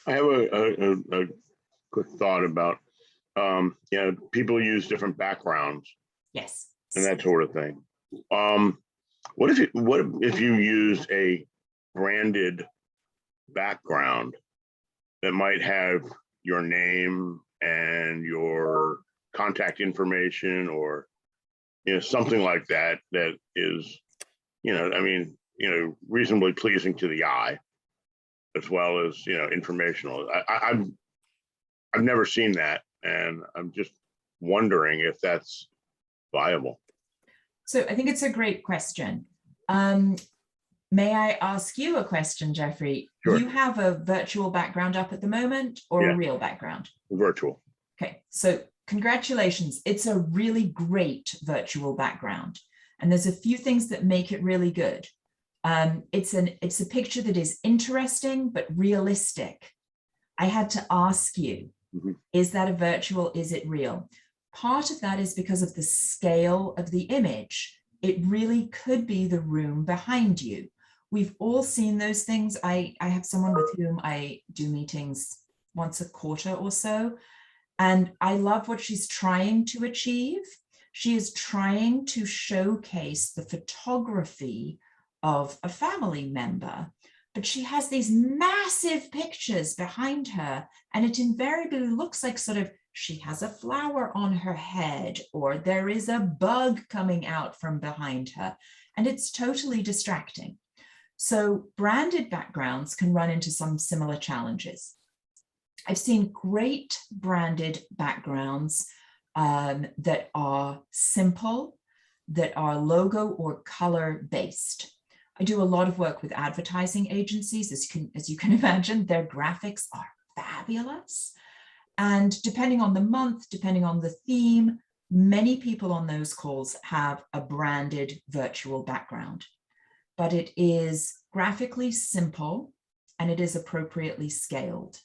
I have a quick thought about, people use different backgrounds Yes. and that sort of thing. What if you use a branded background that might have your name and your contact information, or something like that, that is, reasonably pleasing to the eye, as well as informational. I've never seen that, and I'm just wondering if that's viable. So I think it's a great question. May I ask you a question, Jeffrey? Sure. You have a virtual background up at the moment, or Yeah. a real background? Virtual. Okay, so congratulations. It's a really great virtual background. And there's a few things that make it really good. It's a picture that is interesting, but realistic. I had to ask you, is that a virtual, is it real? Part of that is because of the scale of the image. It really could be the room behind you. We've all seen those things. I have someone with whom I do meetings once a quarter or so, and I love what she's trying to achieve. She is trying to showcase the photography of a family member, but she has these massive pictures behind her, and it invariably looks like sort of she has a flower on her head, or there is a bug coming out from behind her, and it's totally distracting. So branded backgrounds can run into some similar challenges. I've seen great branded backgrounds that are simple, that are logo or color based. I do a lot of work with advertising agencies. As you can imagine, their graphics are fabulous. And depending on the month, depending on the theme, many people on those calls have a branded virtual background, but it is graphically simple and it is appropriately scaled.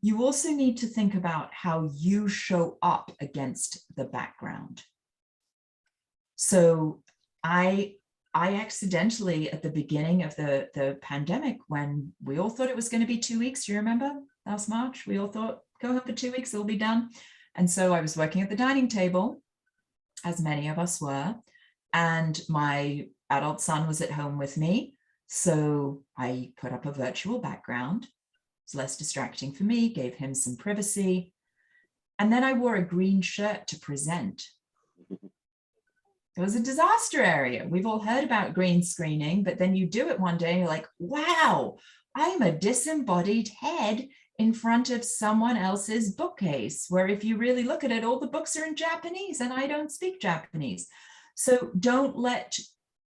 You also need to think about how you show up against the background. So I accidentally, at the beginning of the pandemic, when we all thought it was going to be 2 weeks, you remember last March, we all thought, go home for 2 weeks, it'll be done. And so I was working at the dining table, as many of us were, and my adult son was at home with me. So I put up a virtual background. It's less distracting for me, gave him some privacy. And then I wore a green shirt to present. It was a disaster area. We've all heard about green screening, but then you do it one day and you're like, wow, I'm a disembodied head in front of someone else's bookcase, where if you really look at it, all the books are in Japanese and I don't speak Japanese. So don't let,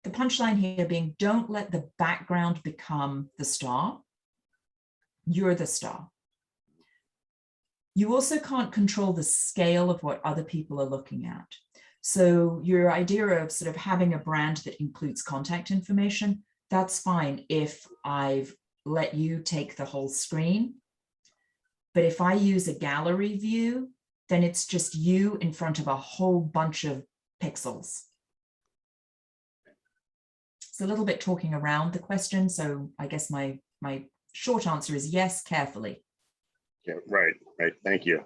the punchline here being, don't let the background become the star. You're the star. You also can't control the scale of what other people are looking at. So your idea of sort of having a brand that includes contact information, that's fine if I've let you take the whole screen. But if I use a gallery view, then it's just you in front of a whole bunch of pixels. It's a little bit talking around the question. So I guess my short answer is yes, carefully. Yeah, right. Thank you.